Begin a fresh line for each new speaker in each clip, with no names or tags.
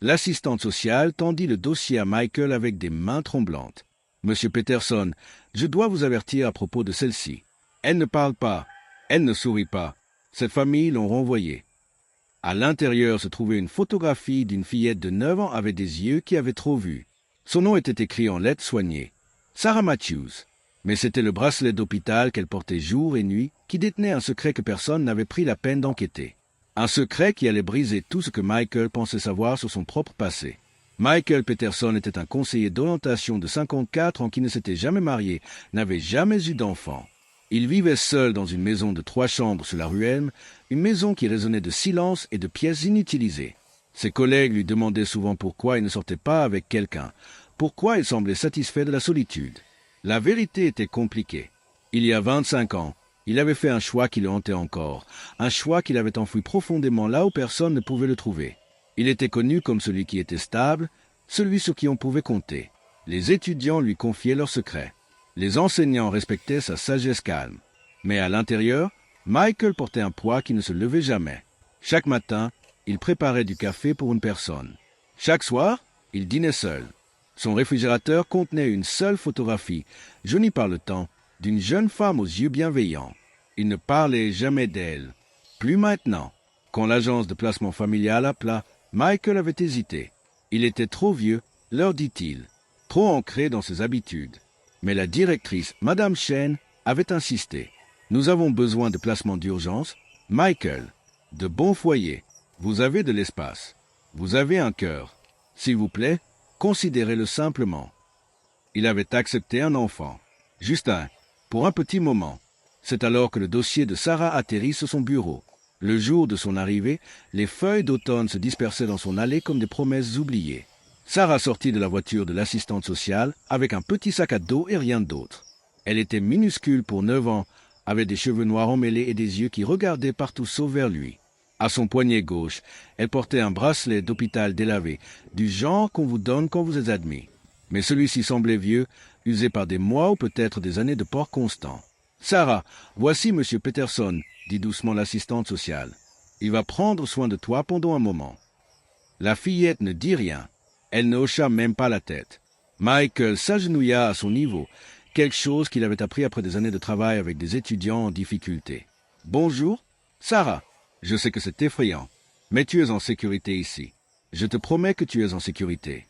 L'assistante sociale tendit le dossier à Michael avec des mains tremblantes. « Monsieur Peterson, je dois vous avertir à propos de celle-ci. Elle ne parle pas, elle ne sourit pas. Cette famille l'ont renvoyée. » À l'intérieur se trouvait une photographie d'une fillette de 9 ans avec des yeux qui avaient trop vu. Son nom était écrit en lettres soignées. Sarah Matthews. Mais c'était le bracelet d'hôpital qu'elle portait jour et nuit qui détenait un secret que personne n'avait pris la peine d'enquêter. Un secret qui allait briser tout ce que Michael pensait savoir sur son propre passé. Michael Peterson était un conseiller d'orientation de 54 ans qui ne s'était jamais marié, n'avait jamais eu d'enfant. Il vivait seul dans une maison de 3 chambres sur la rue Elm, une maison qui résonnait de silence et de pièces inutilisées. Ses collègues lui demandaient souvent pourquoi il ne sortait pas avec quelqu'un, pourquoi il semblait satisfait de la solitude. La vérité était compliquée. Il y a 25 ans, il avait fait un choix qui le hantait encore, un choix qu'il avait enfoui profondément là où personne ne pouvait le trouver. Il était connu comme celui qui était stable, celui sur qui on pouvait compter. Les étudiants lui confiaient leurs secrets. Les enseignants respectaient sa sagesse calme. Mais à l'intérieur, Michael portait un poids qui ne se levait jamais. Chaque matin, il préparait du café pour une personne. Chaque soir, il dînait seul. Son réfrigérateur contenait une seule photographie, jaunie par le temps, d'une jeune femme aux yeux bienveillants. Il ne parlait jamais d'elle. Plus maintenant. Quand l'agence de placement familial appela, Michael avait hésité. Il était trop vieux, leur dit-il, trop ancré dans ses habitudes. Mais la directrice, Madame Chen, avait insisté. « Nous avons besoin de placements d'urgence. Michael, de bons foyers. Vous avez de l'espace. Vous avez un cœur. S'il vous plaît, considérez-le simplement. » Il avait accepté un enfant. Juste pour un petit moment. C'est alors que le dossier de Sarah atterrit sur son bureau. Le jour de son arrivée, les feuilles d'automne se dispersaient dans son allée comme des promesses oubliées. Sarah sortit de la voiture de l'assistante sociale avec un petit sac à dos et rien d'autre. Elle était minuscule pour 9 ans, avait des cheveux noirs emmêlés et des yeux qui regardaient partout sauf vers lui. À son poignet gauche, elle portait un bracelet d'hôpital délavé, du genre qu'on vous donne quand vous êtes admis. Mais celui-ci semblait vieux, usé par des mois ou peut-être des années de port constant. « Sarah, voici M. Peterson, » dit doucement l'assistante sociale. « Il va prendre soin de toi pendant un moment. » La fillette ne dit rien. Elle ne hocha même pas la tête. Michael s'agenouilla à son niveau, quelque chose qu'il avait appris après des années de travail avec des étudiants en difficulté. « Bonjour, Sarah. Je sais que c'est effrayant, mais tu es en sécurité ici. Je te promets que tu es en sécurité. »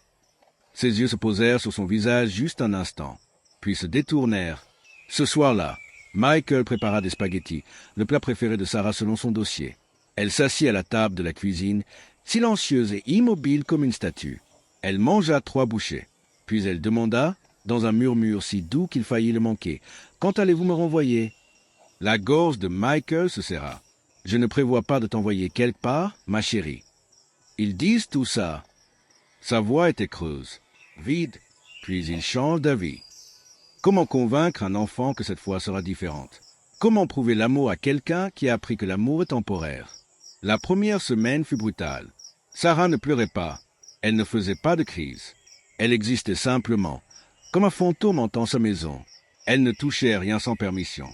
Ses yeux se posèrent sur son visage juste un instant, puis se détournèrent. Ce soir-là, Michael prépara des spaghettis, le plat préféré de Sarah selon son dossier. Elle s'assit à la table de la cuisine, silencieuse et immobile comme une statue. Elle mangea 3 bouchées, puis elle demanda, dans un murmure si doux qu'il faillit le manquer, « Quand allez-vous me renvoyer ?» La gorge de Michael se serra. « Je ne prévois pas de t'envoyer quelque part, ma chérie. » Ils disent tout ça. Sa voix était creuse, vide, puis il change d'avis. Comment convaincre un enfant que cette fois sera différente? Comment prouver l'amour à quelqu'un qui a appris que l'amour est temporaire? La première semaine fut brutale. Sarah ne pleurait pas. Elle ne faisait pas de crise. Elle existait simplement, comme un fantôme hantant sa maison. Elle ne touchait rien sans permission.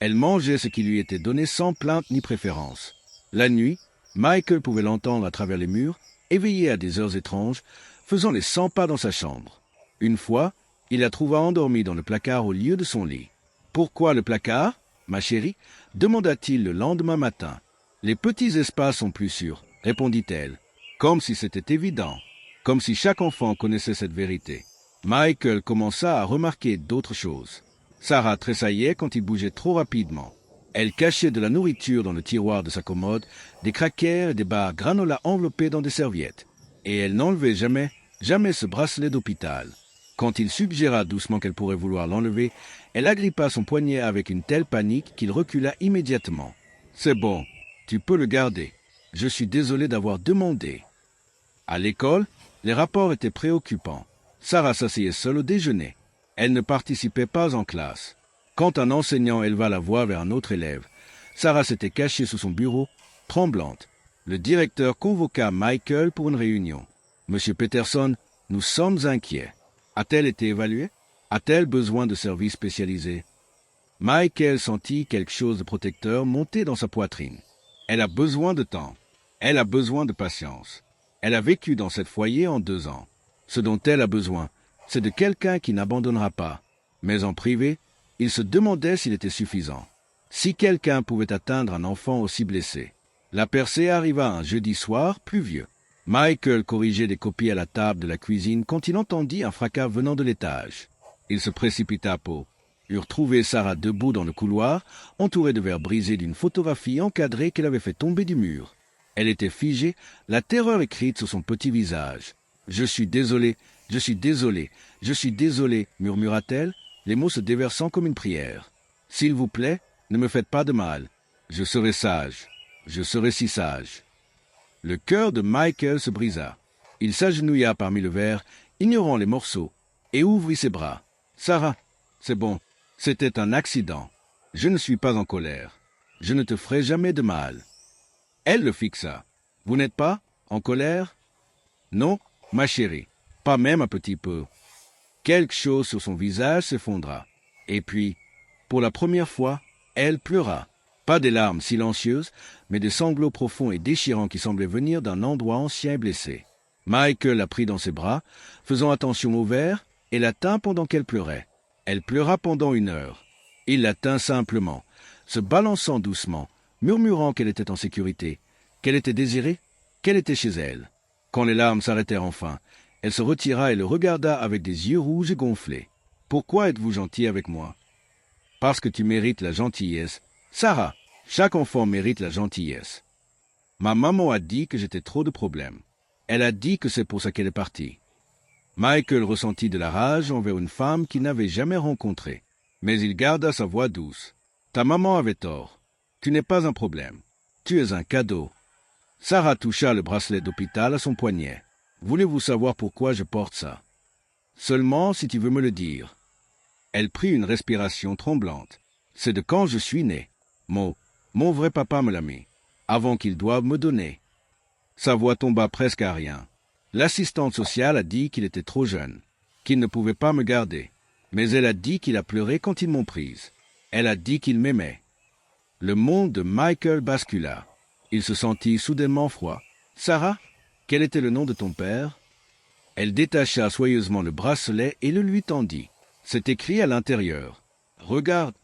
Elle mangeait ce qui lui était donné sans plainte ni préférence. La nuit, Michael pouvait l'entendre à travers les murs, éveillé à des heures étranges, faisant les 100 pas dans sa chambre. Une fois, il la trouva endormie dans le placard au lieu de son lit. « Pourquoi le placard, ma chérie ?» demanda-t-il le lendemain matin. « Les petits espaces sont plus sûrs, » répondit-elle, comme si c'était évident, comme si chaque enfant connaissait cette vérité. Michael commença à remarquer d'autres choses. Sarah tressaillait quand il bougeait trop rapidement. Elle cachait de la nourriture dans le tiroir de sa commode, des crackers et des barres granola enveloppées dans des serviettes. Et elle n'enlevait jamais ce bracelet d'hôpital. Quand il suggéra doucement qu'elle pourrait vouloir l'enlever, elle agrippa son poignet avec une telle panique qu'il recula immédiatement. « C'est bon, tu peux le garder. Je suis désolé d'avoir demandé. » À l'école, les rapports étaient préoccupants. Sarah s'asseyait seule au déjeuner. Elle ne participait pas en classe. Quand un enseignant éleva la voix vers un autre élève, Sarah s'était cachée sous son bureau, tremblante. Le directeur convoqua Michael pour une réunion. « Monsieur Peterson, nous sommes inquiets. A-t-elle été évaluée? A-t-elle besoin de services spécialisés ?» Michael sentit quelque chose de protecteur monter dans sa poitrine. Elle a besoin de temps. Elle a besoin de patience. Elle a vécu dans cette foyer en 2 ans. Ce dont elle a besoin, c'est de quelqu'un qui n'abandonnera pas. Mais en privé, il se demandait s'il était suffisant. Si quelqu'un pouvait atteindre un enfant aussi blessé. La percée arriva un jeudi soir pluvieux. Michael corrigeait des copies à la table de la cuisine quand il entendit un fracas venant de l'étage. Il se précipita pour trouver Sarah debout dans le couloir, entourée de verres brisés d'une photographie encadrée qu'elle avait fait tomber du mur. Elle était figée, la terreur écrite sur son petit visage. « Je suis désolé, je suis désolé, je suis désolé, murmura-t-elle, les mots se déversant comme une prière. « S'il vous plaît, ne me faites pas de mal. Je serai sage, je serai si sage. » Le cœur de Michael se brisa. Il s'agenouilla parmi le verre, ignorant les morceaux, et ouvrit ses bras. « Sarah, c'est bon, c'était un accident. Je ne suis pas en colère. Je ne te ferai jamais de mal. » Elle le fixa. « Vous n'êtes pas en colère ?»« Non, ma chérie, pas même un petit peu. » Quelque chose sur son visage s'effondra. Et puis, pour la première fois, elle pleura. Pas des larmes silencieuses, mais des sanglots profonds et déchirants qui semblaient venir d'un endroit ancien et blessé. Michael la prit dans ses bras, faisant attention au verre, et la tint pendant qu'elle pleurait. Elle pleura pendant 1 heure. Il la tint simplement, se balançant doucement, murmurant qu'elle était en sécurité, qu'elle était désirée, qu'elle était chez elle. Quand les larmes s'arrêtèrent enfin, elle se retira et le regarda avec des yeux rouges et gonflés. « Pourquoi êtes-vous gentil avec moi ?»« Parce que tu mérites la gentillesse. Sarah, chaque enfant mérite la gentillesse. Ma maman a dit que j'étais trop de problèmes. Elle a dit que c'est pour ça qu'elle est partie. » Michael ressentit de la rage envers une femme qu'il n'avait jamais rencontrée. Mais il garda sa voix douce. « Ta maman avait tort. Tu n'es pas un problème. Tu es un cadeau. » Sarah toucha le bracelet d'hôpital à son poignet. « Voulez-vous savoir pourquoi je porte ça ? Seulement si tu veux me le dire. » Elle prit une respiration tremblante. « C'est de quand je suis né. Mon vrai papa me l'a mis, avant qu'il doive me donner. » Sa voix tomba presque à rien. L'assistante sociale a dit qu'il était trop jeune, qu'il ne pouvait pas me garder. Mais elle a dit qu'il a pleuré quand ils m'ont prise. Elle a dit qu'il m'aimait. Le monde de Michael bascula. Il se sentit soudainement froid. « Sarah, quel était le nom de ton père ?» Elle détacha soyeusement le bracelet et le lui tendit. C'est écrit à l'intérieur. « Regarde. »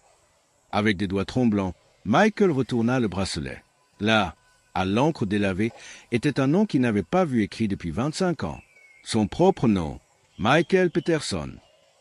Avec des doigts tremblants, Michael retourna le bracelet. Là, à l'encre délavée, était un nom qu'il n'avait pas vu écrit depuis 25 ans. Son propre nom, Michael Peterson.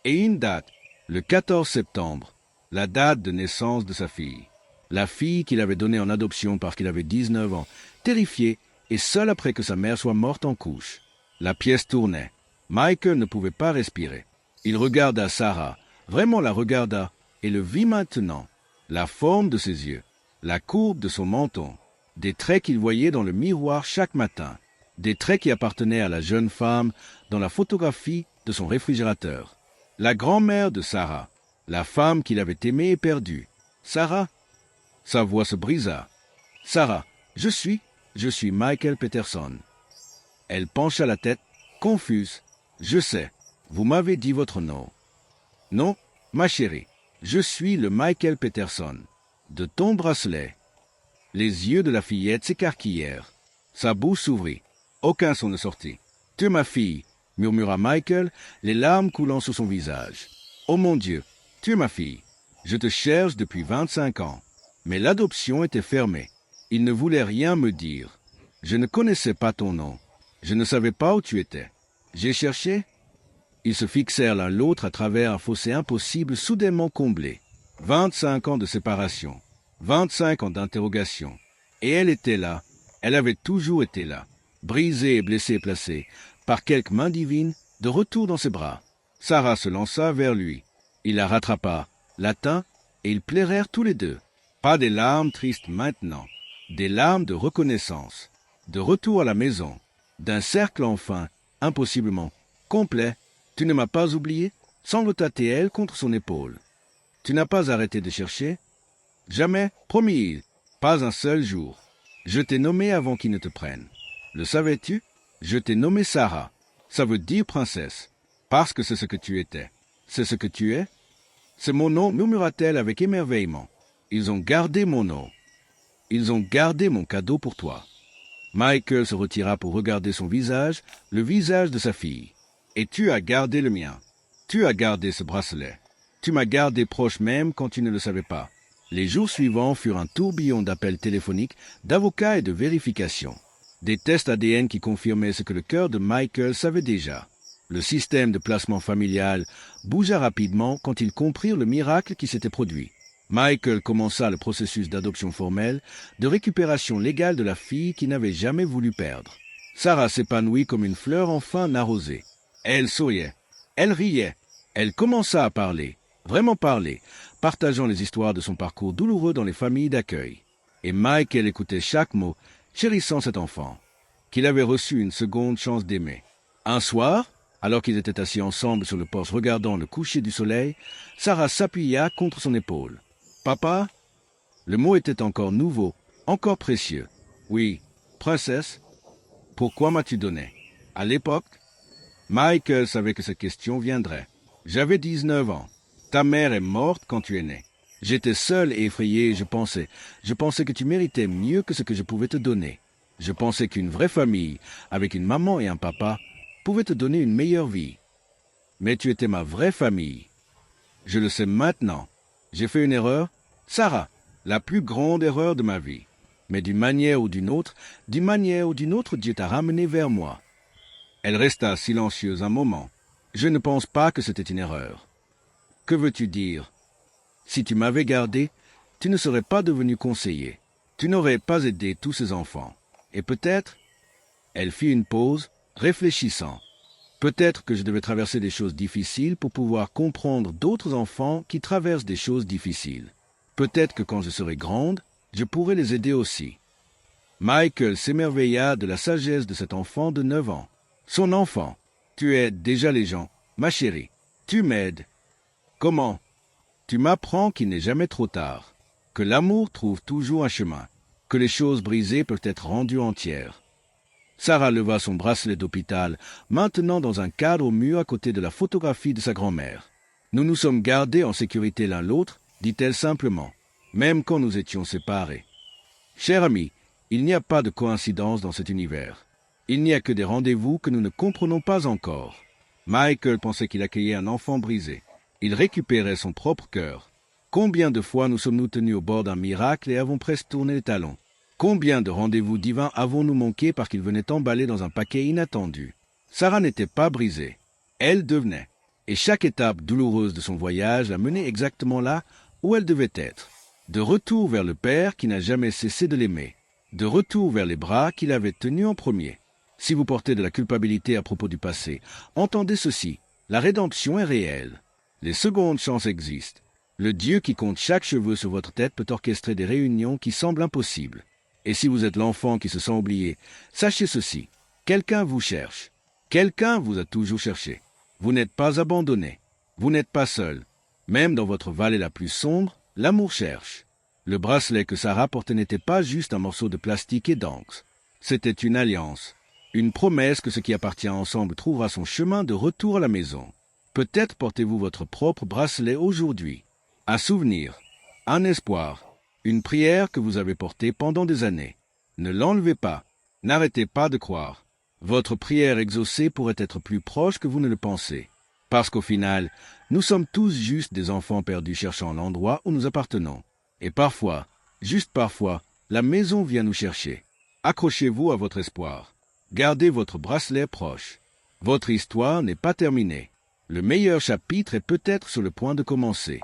Et une date, le 14 septembre, la date de naissance de sa fille. La fille qu'il avait donnée en adoption parce qu'il avait 19 ans, terrifié et seul après que sa mère soit morte en couche. La pièce tournait. Michael ne pouvait pas respirer. Il regarda Sarah, vraiment la regarda, et le vit maintenant. La forme de ses yeux, la courbe de son menton, des traits qu'il voyait dans le miroir chaque matin, des traits qui appartenaient à la jeune femme dans la photographie de son réfrigérateur. La grand-mère de Sarah, la femme qu'il avait aimée et perdue. Sarah. Sa voix se brisa. Sarah, je suis Michael Peterson. Elle pencha la tête, confuse. Je sais, vous m'avez dit votre nom. Non, ma chérie, je suis le Michael Peterson. De ton bracelet. Les yeux de la fillette s'écarquillèrent. Sa bouche s'ouvrit. Aucun son ne sortit. Tu es ma fille, murmura Michael, les larmes coulant sur son visage. Oh mon Dieu, tu es ma fille. Je te cherche depuis 25 ans. Mais l'adoption était fermée. Il ne voulait rien me dire. Je ne connaissais pas ton nom. Je ne savais pas où tu étais. J'ai cherché. Ils se fixèrent l'un l'autre à travers un fossé impossible soudainement comblé. 25 ans de séparation. 25 ans d'interrogation. Et elle était là. Elle avait toujours été là. Brisée et blessée et placée, par quelque main divine, de retour dans ses bras. Sarah se lança vers lui. Il la rattrapa, la tint, et ils pleurèrent tous les deux. Pas des larmes tristes maintenant, des larmes de reconnaissance, de retour à la maison, d'un cercle enfin, impossiblement, complet. Tu ne m'as pas oublié, sanglota-t-elle contre son épaule. Tu n'as pas arrêté de chercher? Jamais, promis, pas un seul jour. Je t'ai nommé avant qu'ils ne te prennent. Le savais-tu? Je t'ai nommé Sarah. Ça veut dire princesse, parce que c'est ce que tu étais. C'est ce que tu es? C'est mon nom, murmura-t-elle avec émerveillement. Ils ont gardé mon nom. Ils ont gardé mon cadeau pour toi. Michael se retira pour regarder son visage, le visage de sa fille. « Et tu as gardé le mien. Tu as gardé ce bracelet. Tu m'as gardé proche même quand tu ne le savais pas. » Les jours suivants furent un tourbillon d'appels téléphoniques, d'avocats et de vérifications. Des tests ADN qui confirmaient ce que le cœur de Michael savait déjà. Le système de placement familial bougea rapidement quand ils comprirent le miracle qui s'était produit. Michael commença le processus d'adoption formelle, de récupération légale de la fille qu'il n'avait jamais voulu perdre. Sarah s'épanouit comme une fleur enfin arrosée. Elle souriait, elle riait, elle commença à parler, vraiment parler, partageant les histoires de son parcours douloureux dans les familles d'accueil. Et Michael écoutait chaque mot, chérissant cet enfant, qu'il avait reçu une seconde chance d'aimer. Un soir, alors qu'ils étaient assis ensemble sur le porche regardant le coucher du soleil, Sarah s'appuya contre son épaule. « Papa ?» Le mot était encore nouveau, encore précieux. « Oui, princesse, pourquoi m'as-tu donné ?» À l'époque, Michael savait que cette question viendrait. « J'avais 19 ans. Ta mère est morte quand tu es né. J'étais seul et effrayé et je pensais que tu méritais mieux que ce que je pouvais te donner. Je pensais qu'une vraie famille, avec une maman et un papa, pouvait te donner une meilleure vie. Mais tu étais ma vraie famille. Je le sais maintenant. J'ai fait une erreur, Sarah, la plus grande erreur de ma vie. Mais d'une manière ou d'une autre, Dieu t'a ramené vers moi. » Elle resta silencieuse un moment. « Je ne pense pas que c'était une erreur. »« Que veux-tu dire ? Si tu m'avais gardé, tu ne serais pas devenu conseiller. Tu n'aurais pas aidé tous ces enfants. Et peut-être... » Elle fit une pause, réfléchissant. « Peut-être que je devais traverser des choses difficiles pour pouvoir comprendre d'autres enfants qui traversent des choses difficiles. Peut-être que quand je serai grande, je pourrai les aider aussi. » Michael s'émerveilla de la sagesse de cet enfant de 9 ans. Son enfant. « Tu aides déjà les gens, ma chérie. Tu m'aides. »« Comment ?»« Tu m'apprends qu'il n'est jamais trop tard, que l'amour trouve toujours un chemin, que les choses brisées peuvent être rendues entières. » Sarah leva son bracelet d'hôpital, maintenant dans un cadre au mur à côté de la photographie de sa grand-mère. « Nous nous sommes gardés en sécurité l'un l'autre, dit-elle simplement, même quand nous étions séparés. Cher ami, il n'y a pas de coïncidence dans cet univers. Il n'y a que des rendez-vous que nous ne comprenons pas encore. » Michael pensait qu'il accueillait un enfant brisé. Il récupérait son propre cœur. Combien de fois nous sommes-nous tenus au bord d'un miracle et avons presque tourné les talons? Combien de rendez-vous divins avons-nous manqué parce qu'ils venaient emballés dans un paquet inattendu? Sarah n'était pas brisée. Elle devenait. Et chaque étape douloureuse de son voyage la menait exactement là où elle devait être. De retour vers le Père qui n'a jamais cessé de l'aimer. De retour vers les bras qu'il avait tenus en premier. Si vous portez de la culpabilité à propos du passé, entendez ceci. La rédemption est réelle. Les secondes chances existent. Le Dieu qui compte chaque cheveu sur votre tête peut orchestrer des réunions qui semblent impossibles. Et si vous êtes l'enfant qui se sent oublié, sachez ceci. Quelqu'un vous cherche. Quelqu'un vous a toujours cherché. Vous n'êtes pas abandonné. Vous n'êtes pas seul. Même dans votre vallée la plus sombre, l'amour cherche. Le bracelet que Sarah portait n'était pas juste un morceau de plastique et d'encre. C'était une alliance. Une promesse que ce qui appartient ensemble trouvera son chemin de retour à la maison. Peut-être portez-vous votre propre bracelet aujourd'hui. Un souvenir, un espoir, une prière que vous avez portée pendant des années. Ne l'enlevez pas, n'arrêtez pas de croire. Votre prière exaucée pourrait être plus proche que vous ne le pensez. Parce qu'au final, nous sommes tous juste des enfants perdus cherchant l'endroit où nous appartenons. Et parfois, juste parfois, la maison vient nous chercher. Accrochez-vous à votre espoir. Gardez votre bracelet proche. Votre histoire n'est pas terminée. Le meilleur chapitre est peut-être sur le point de commencer.